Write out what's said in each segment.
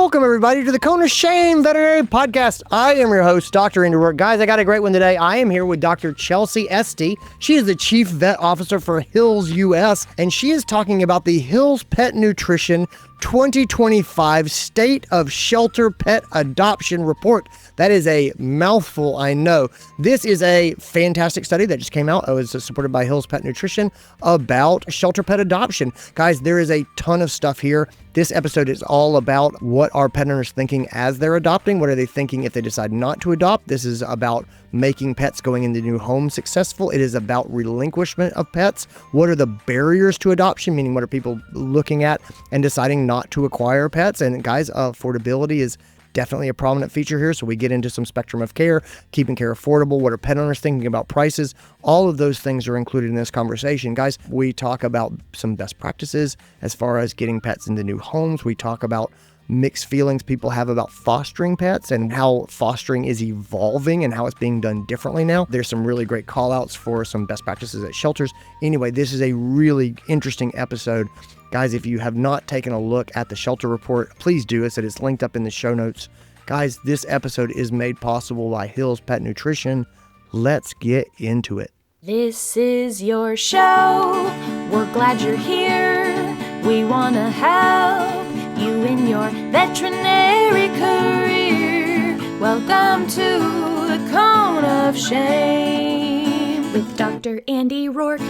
Welcome, everybody, to the Cone of Shame Veterinary Podcast. I am your host, Dr. Roark. Guys, I got a great one today. I am here with Dr. Chelsie Estey. She is the Chief Vet Officer for Hills US, and she is talking about the Hills Pet Nutrition 2025 State of Shelter Pet Adoption Report. That is a mouthful, I know. This is a fantastic study that just came out. It was supported by Hills Pet Nutrition about shelter pet adoption. Guys, there is a ton of stuff here. This episode is all about what are pet owners thinking as they're adopting. What are they thinking if they decide not to adopt? This is about making pets going into new homes successful. It is about relinquishment of pets. What are the barriers to adoption? Meaning, what are people looking at and deciding not to acquire pets? And guys, affordability is definitely a prominent feature here. So we get into some spectrum of care, keeping care affordable. What are pet owners thinking about prices? All of those things are included in this conversation. Guys, we talk about some best practices as far as getting pets into new homes. We talk about mixed feelings people have about fostering pets and how fostering is evolving and how it's being done differently now. There's some really great call outs for some best practices at shelters. Anyway, this is a really interesting episode. Guys, if you have not taken a look at the shelter report, please do. It is linked up in the show notes. Guys, this episode is made possible by Hills Pet Nutrition. Let's get into it. This is your show. We're glad you're here. We want to help you in your veterinary career. Welcome to the Cone of Shame with Dr. Andy Roark.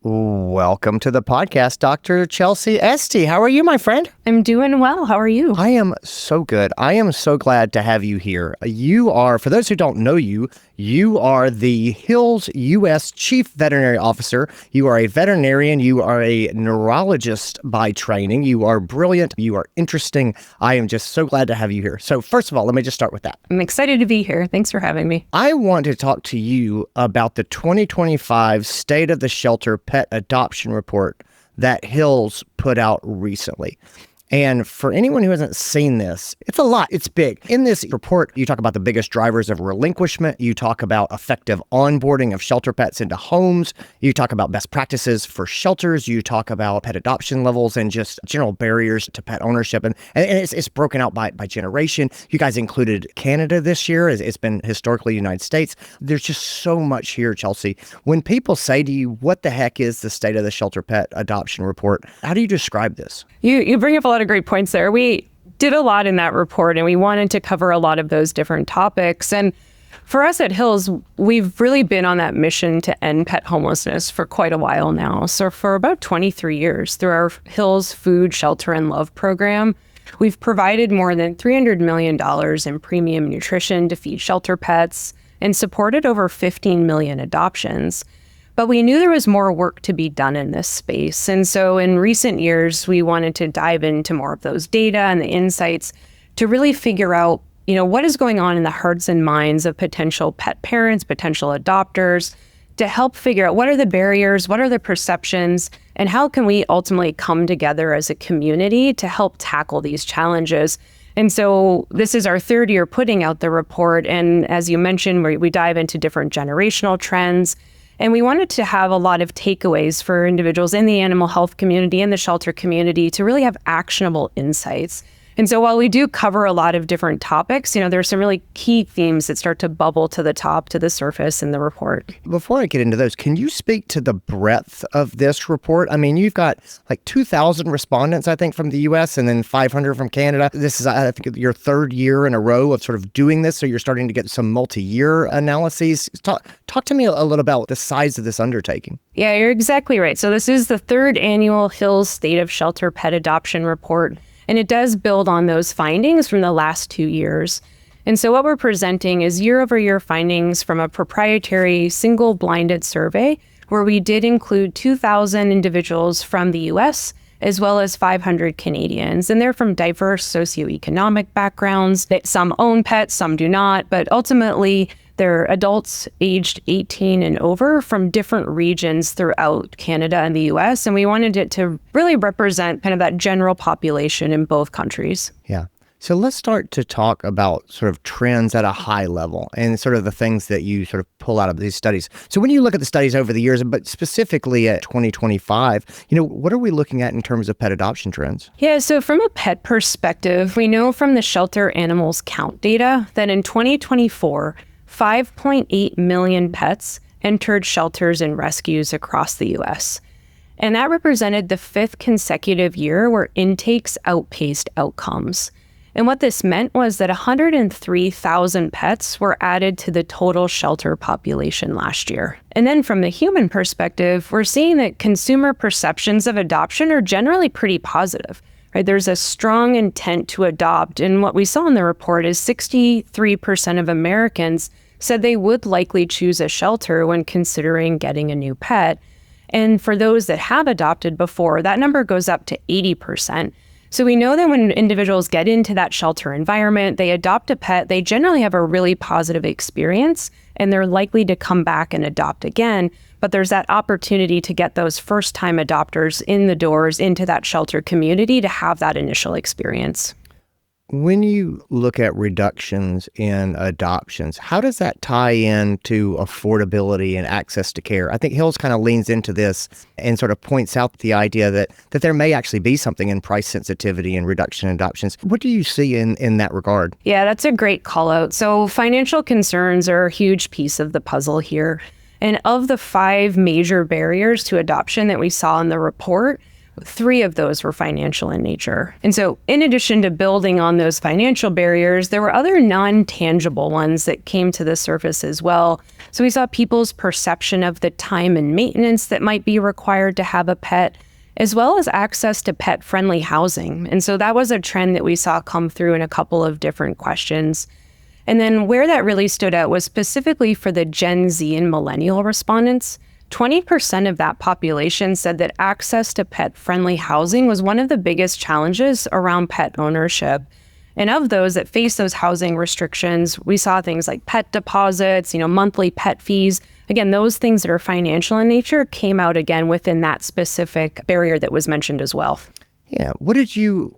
Welcome to the podcast, Dr. Chelsie Estey. How are you, my friend? I'm doing well. How are you? I am so good. I am so glad to have you here. You are, for those who don't know you, you are the Hills US Chief Veterinary Officer. You are a veterinarian. You are a neurologist by training. You are brilliant. You are interesting. I am just so glad to have you here. So first of all, let me just start with that. I'm excited to be here. Thanks for having me. I want to talk to you about the 2025 State of the Shelter Pet Adoption Report that Hills put out recently. And for anyone who hasn't seen this, it's a lot. It's big. In this report, you talk about the biggest drivers of relinquishment. You talk about effective onboarding of shelter pets into homes. You talk about best practices for shelters. You talk about pet adoption levels and just general barriers to pet ownership. And it's broken out by generation. You guys included Canada this year. It's been historically the United States. There's just so much here, Chelsie. When people say to you, what the heck is the State of the Shelter Pet Adoption Report? How do you describe this? You bring up a lot of great points there. We did a lot in that report and we wanted to cover a lot of those different topics. And for us at Hills, we've really been on that mission to end pet homelessness for quite a while now. So for about 23 years through our Hills Food, Shelter, and Love program, we've provided more than $300 million in premium nutrition to feed shelter pets and supported over 15 million adoptions. But we knew there was more work to be done in this space. And so in recent years, we wanted to dive into more of those data and the insights to really figure out, what is going on in the hearts and minds of potential pet parents, potential adopters, to help figure out what are the barriers, what are the perceptions, and how can we ultimately come together as a community to help tackle these challenges. And so this is our third year putting out the report. And as you mentioned, we dive into different generational trends. And we wanted to have a lot of takeaways for individuals in the animal health community and the shelter community to really have actionable insights. And so while we do cover a lot of different topics, there's some really key themes that start to bubble to the top, to the surface in the report. Before I get into those, can you speak to the breadth of this report? I mean, you've got like 2,000 respondents, I think, from the U.S. and then 500 from Canada. This is, I think, your third year in a row of sort of doing this, so you're starting to get some multi-year analyses. Talk to me a little about the size of this undertaking. Yeah, you're exactly right. So this is the third annual Hills State of Shelter Pet Adoption Report. And it does build on those findings from the last 2 years. And so what we're presenting is year-over-year findings from a proprietary single-blinded survey where we did include 2,000 individuals from the U.S. as well as 500 Canadians. And they're from diverse socioeconomic backgrounds. Some own pets, some do not. But ultimately, they're adults aged 18 and over from different regions throughout Canada and the U.S. And we wanted it to really represent kind of that general population in both countries. Yeah. So let's start to talk about sort of trends at a high level and sort of the things that you sort of pull out of these studies. So when you look at the studies over the years, but specifically at 2025, what are we looking at in terms of pet adoption trends? Yeah, so from a pet perspective, we know from the shelter animals count data that in 2024, 5.8 million pets entered shelters and rescues across the U.S. And that represented the 5th consecutive year where intakes outpaced outcomes. And what this meant was that 103,000 pets were added to the total shelter population last year. And then from the human perspective, we're seeing that consumer perceptions of adoption are generally pretty positive. Right? There's a strong intent to adopt. And what we saw in the report is 63% of Americans said they would likely choose a shelter when considering getting a new pet. And for those that have adopted before, that number goes up to 80%. So we know that when individuals get into that shelter environment, they adopt a pet, they generally have a really positive experience, and they're likely to come back and adopt again. But there's that opportunity to get those first-time adopters in the doors into that shelter community to have that initial experience. When you look at reductions in adoptions, how does that tie in to affordability and access to care? I think Hills kind of leans into this and sort of points out the idea that there may actually be something in price sensitivity and reduction in adoptions. What do you see in that regard? Yeah, that's a great call out. So financial concerns are a huge piece of the puzzle here. And of the 5 major barriers to adoption that we saw in the report, 3 of those were financial in nature. And so in addition to building on those financial barriers, there were other non-tangible ones that came to the surface as well. So we saw people's perception of the time and maintenance that might be required to have a pet, as well as access to pet-friendly housing. And so that was a trend that we saw come through in a couple of different questions. And then where that really stood out was specifically for the Gen Z and millennial respondents. 20% of that population said that access to pet-friendly housing was one of the biggest challenges around pet ownership. And of those that face those housing restrictions, we saw things like pet deposits, monthly pet fees. Again, those things that are financial in nature came out again within that specific barrier that was mentioned as well. Yeah. What did you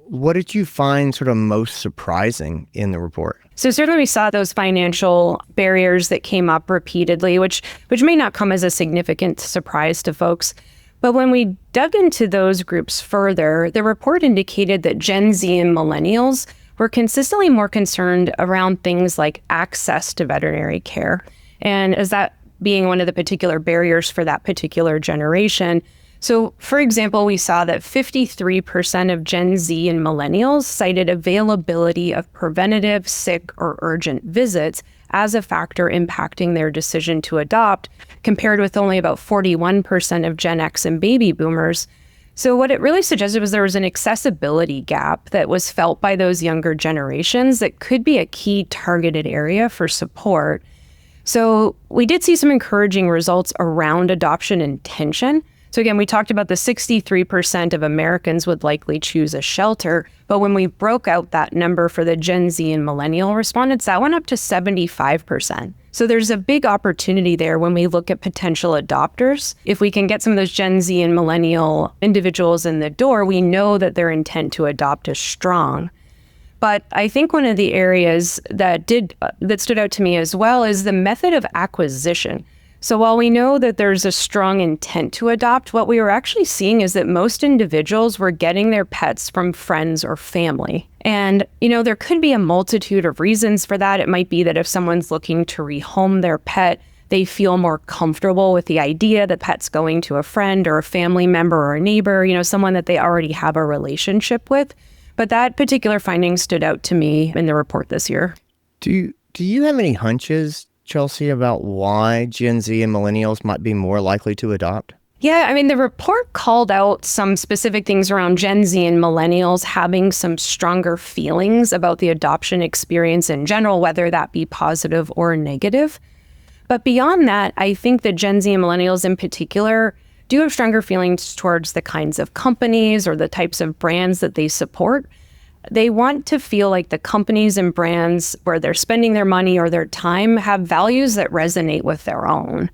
find sort of most surprising in the report? So certainly we saw those financial barriers that came up repeatedly, which may not come as a significant surprise to folks. But when we dug into those groups further, the report indicated that Gen Z and millennials were consistently more concerned around things like access to veterinary care. And as that being one of the particular barriers for that particular generation. So, for example, we saw that 53% of Gen Z and millennials cited availability of preventative, sick, or urgent visits as a factor impacting their decision to adopt, compared with only about 41% of Gen X and baby boomers. So what it really suggested was there was an accessibility gap that was felt by those younger generations that could be a key targeted area for support. So we did see some encouraging results around adoption intention. So again, we talked about the 63% of Americans would likely choose a shelter, but when we broke out that number for the Gen Z and millennial respondents, that went up to 75%. So there's a big opportunity there when we look at potential adopters. If we can get some of those Gen Z and millennial individuals in the door, we know that their intent to adopt is strong. But I think one of the areas that stood out to me as well is the method of acquisition. So while we know that there's a strong intent to adopt, what we were actually seeing is that most individuals were getting their pets from friends or family. And, there could be a multitude of reasons for that. It might be that if someone's looking to rehome their pet, they feel more comfortable with the idea that pet's going to a friend or a family member or a neighbor, someone that they already have a relationship with. But that particular finding stood out to me in the report this year. Do you have any hunches, Chelsie, about why Gen Z and millennials might be more likely to adopt? Yeah, the report called out some specific things around Gen Z and millennials having some stronger feelings about the adoption experience in general, whether that be positive or negative. But beyond that, I think that Gen Z and millennials in particular do have stronger feelings towards the kinds of companies or the types of brands that they support. They want to feel like the companies and brands where they're spending their money or their time have values that resonate with their own.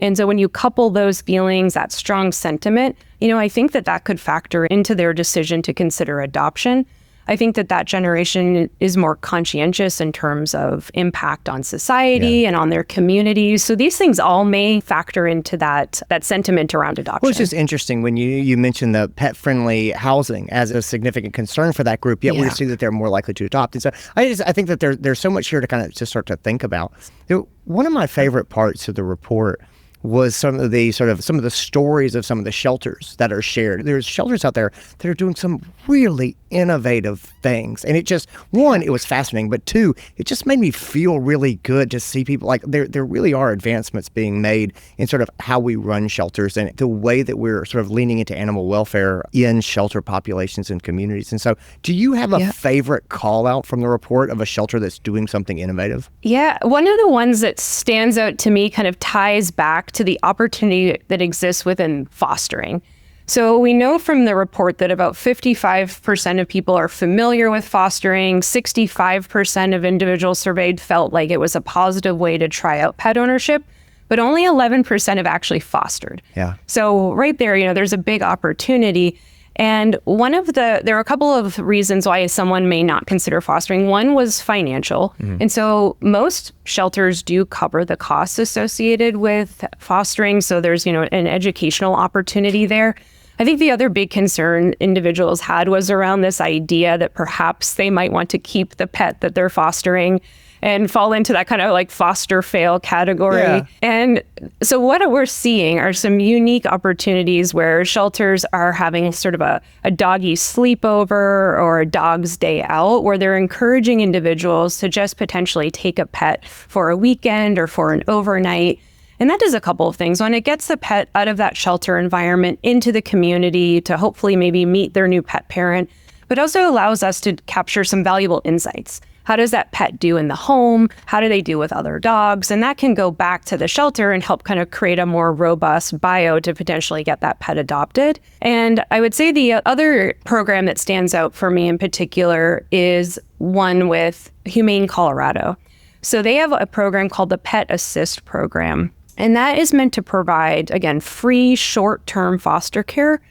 And so when you couple those feelings, that strong sentiment, I think that could factor into their decision to consider adoption. I think that generation is more conscientious in terms of impact on society and on their communities. So these things all may factor into that sentiment around adoption. Well, it's just interesting when you mentioned the pet-friendly housing as a significant concern for that group, yet we see that they're more likely to adopt. And so I think that there's so much here to kind of just start to think about. One of my favorite parts of the report was some of the stories of some of the shelters that are shared. There's shelters out there that are doing some really innovative things. And it was fascinating, but two, it just made me feel really good to see people like there really are advancements being made in sort of how we run shelters and the way that we're sort of leaning into animal welfare in shelter populations and communities. And so do you have a favorite call out from the report of a shelter that's doing something innovative? Yeah, one of the ones that stands out to me kind of ties back to the opportunity that exists within fostering. So we know from the report that about 55% of people are familiar with fostering. 65% of individuals surveyed felt like it was a positive way to try out pet ownership, but only 11% have actually fostered. Yeah. So right there, there's a big opportunity. And there are a couple of reasons why someone may not consider fostering. One was financial. And so most shelters do cover the costs associated with fostering. So there's, an educational opportunity there. I think the other big concern individuals had was around this idea that perhaps they might want to keep the pet that they're fostering and fall into that kind of like foster fail category. Yeah. And so what we're seeing are some unique opportunities where shelters are having sort of a doggy sleepover or a dog's day out, where they're encouraging individuals to just potentially take a pet for a weekend or for an overnight. And that does a couple of things. When it gets the pet out of that shelter environment into the community to hopefully maybe meet their new pet parent, but also allows us to capture some valuable insights. How does that pet do in the home? How do they do with other dogs? And that can go back to the shelter and help kind of create a more robust bio to potentially get that pet adopted. And I would say the other program that stands out for me in particular is one with Humane Colorado. So they have a program called the Pet Assist Program. And that is meant to provide, again, free short-term foster care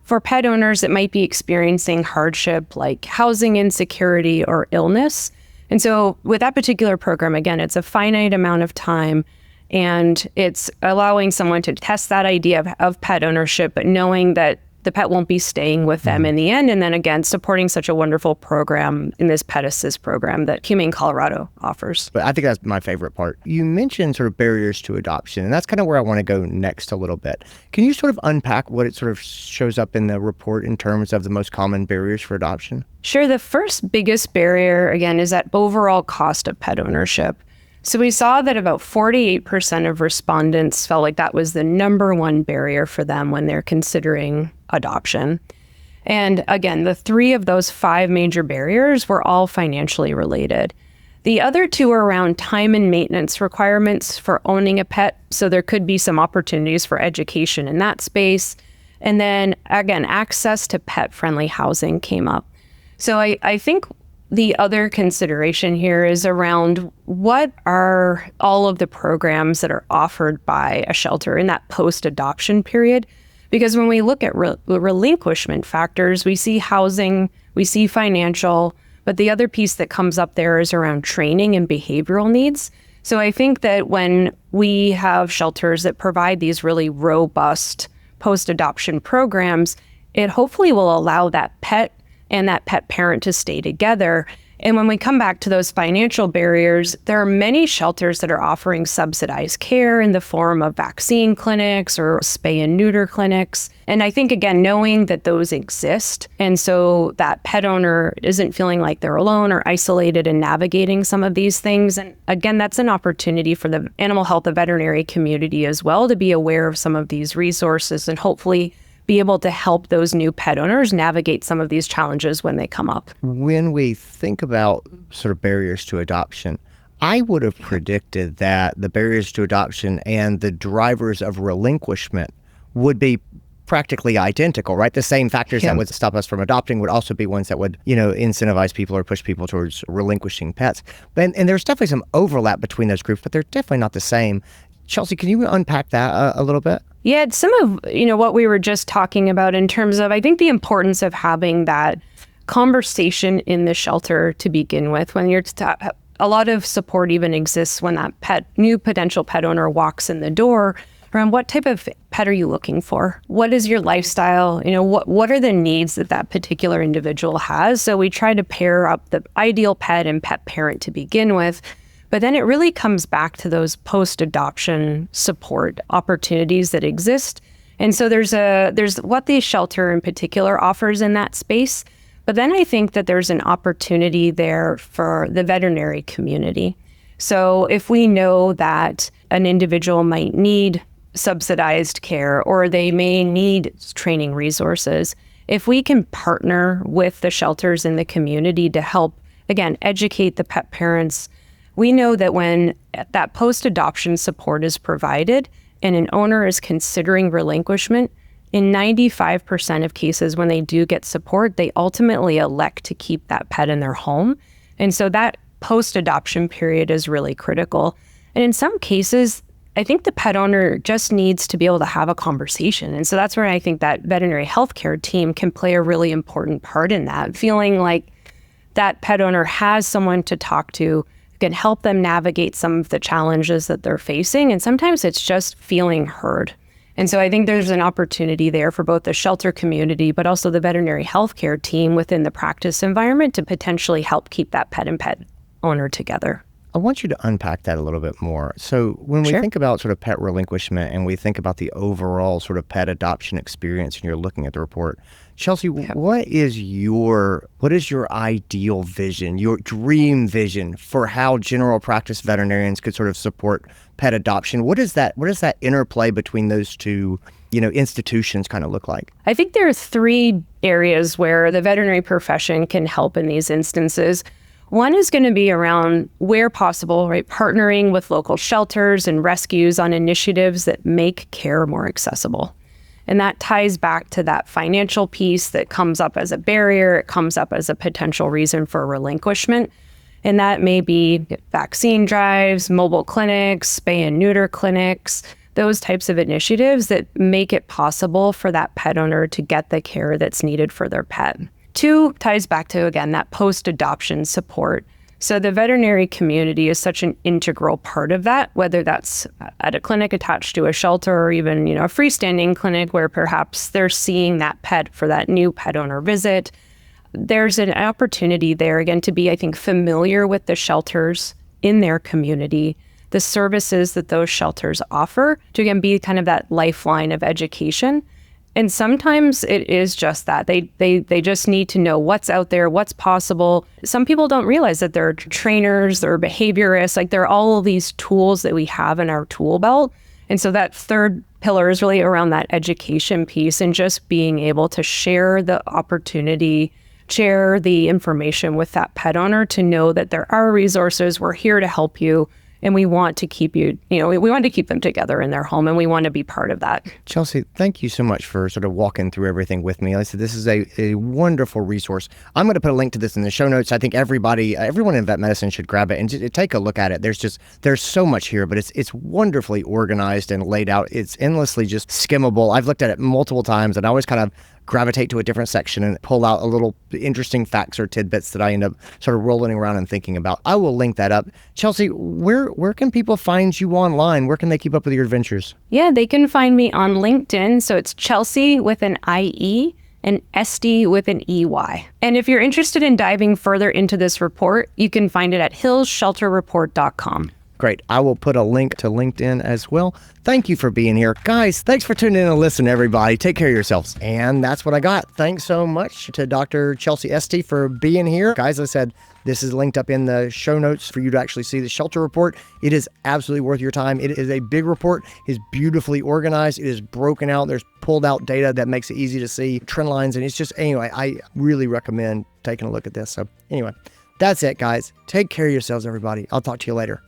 for pet owners that might be experiencing hardship like housing insecurity or illness. And so with that particular program, again, it's a finite amount of time, and it's allowing someone to test that idea of pet ownership, but knowing that the pet won't be staying with them in the end. And then again, supporting such a wonderful program in this Pet Assist program that Humane Colorado offers. But I think that's my favorite part. You mentioned sort of barriers to adoption, and that's kind of where I want to go next a little bit. Can you sort of unpack what it sort of shows up in the report in terms of the most common barriers for adoption? Sure. The first biggest barrier, again, is that overall cost of pet ownership. So we saw that about 48% of respondents felt like that was the number one barrier for them when they're considering adoption. And again, the three of those five major barriers were all financially related. The other two are around time and maintenance requirements for owning a pet. So there could be some opportunities for education in that space. And then again, access to pet-friendly housing came up. So I think the other consideration here is around what are all of the programs that are offered by a shelter in that post-adoption period. Because when we look at relinquishment factors, we see housing, we see financial, but the other piece that comes up there is around training and behavioral needs. So I think that when we have shelters that provide these really robust post-adoption programs, it hopefully will allow that pet and that pet parent to stay together. And when we come back to those financial barriers, there are many shelters that are offering subsidized care in the form of vaccine clinics or spay and neuter clinics. And I think, again, knowing that those exist, and so that pet owner isn't feeling like they're alone or isolated in navigating some of these things. And again, that's an opportunity for the animal health and veterinary community as well to be aware of some of these resources and hopefully be able to help those new pet owners navigate some of these challenges when they come up. When we think about sort of barriers to adoption, I would have predicted that the barriers to adoption and the drivers of relinquishment would be practically identical, right? The same factors that would stop us from adopting would also be ones that would, incentivize people or push people towards relinquishing pets. And there's definitely some overlap between those groups, but they're definitely not the same. Chelsie, can you unpack that a little bit? Yeah, it's some of what we were just talking about in terms of, I think, the importance of having that conversation in the shelter to begin with. When a lot of support even exists when that new potential pet owner walks in the door around what type of pet are you looking for? What is your lifestyle? What are the needs that particular individual has? So we try to pair up the ideal pet and pet parent to begin with. But then it really comes back to those post-adoption support opportunities that exist. And so there's what the shelter in particular offers in that space. But then I think that there's an opportunity there for the veterinary community. So if we know that an individual might need subsidized care or they may need training resources, if we can partner with the shelters in the community to help, again, educate the pet parents, we know that when that post-adoption support is provided and an owner is considering relinquishment, in 95% of cases when they do get support, they ultimately elect to keep that pet in their home. And so that post-adoption period is really critical. And in some cases, I think the pet owner just needs to be able to have a conversation. And so that's where I think that veterinary healthcare team can play a really important part in that, feeling like that pet owner has someone to talk to, can help them navigate some of the challenges that they're facing. And sometimes it's just feeling heard. And so I think there's an opportunity there for both the shelter community, but also the veterinary healthcare team within the practice environment to potentially help keep that pet and pet owner together. I want you to unpack that a little bit more. So when we think about sort of pet relinquishment and we think about the overall sort of pet adoption experience and you're looking at the report, Chelsie, what is your ideal vision, your dream vision for how general practice veterinarians could sort of support pet adoption? What does that interplay between those two, institutions kind of look like? I think there are 3 areas where the veterinary profession can help in these instances. One is going to be around, where possible, right, partnering with local shelters and rescues on initiatives that make care more accessible. And that ties back to that financial piece that comes up as a barrier. It comes up as a potential reason for relinquishment. And that may be vaccine drives, mobile clinics, spay and neuter clinics, those types of initiatives that make it possible for that pet owner to get the care that's needed for their pet. 2 ties back to, again, that post-adoption support. So the veterinary community is such an integral part of that, whether that's at a clinic attached to a shelter or even, a freestanding clinic where perhaps they're seeing that pet for that new pet owner visit. There's an opportunity there, again, to be, I think, familiar with the shelters in their community, the services that those shelters offer, to, again, be kind of that lifeline of education. And sometimes it is just that. They just need to know what's out there, what's possible. Some people don't realize that there are trainers, there are behaviorists, like there are all of these tools that we have in our tool belt. And so that 3rd pillar is really around that education piece and just being able to share the opportunity, share the information with that pet owner to know that there are resources, we're here to help you. And we want to keep we want to keep them together in their home, and we want to be part of that. Chelsie, thank you so much for sort of walking through everything with me. Like I said, this is a wonderful resource. I'm going to put a link to this in the show notes. I think everyone in vet medicine should grab it and just take a look at it. There's so much here, but it's wonderfully organized and laid out. It's endlessly just skimmable. I've looked at it multiple times, and I always kind of gravitate to a different section and pull out a little interesting facts or tidbits that I end up sort of rolling around and thinking about. I will link that up. Chelsie, where can people find you online? Where can they keep up with your adventures? Yeah, they can find me on LinkedIn. So it's Chelsie with an IE and Estey with an EY. And if you're interested in diving further into this report, you can find it at hillsshelterreport.com. Great. I will put a link to LinkedIn as well. Thank you for being here. Guys, thanks for tuning in and listening, everybody. Take care of yourselves. And that's what I got. Thanks so much to Dr. Chelsie Estey for being here. Guys, I said, this is linked up in the show notes for you to actually see the shelter report. It is absolutely worth your time. It is a big report. It is beautifully organized. It is broken out. There's pulled out data that makes it easy to see, trend lines. And it's just, anyway, I really recommend taking a look at this. So anyway, that's it, guys. Take care of yourselves, everybody. I'll talk to you later.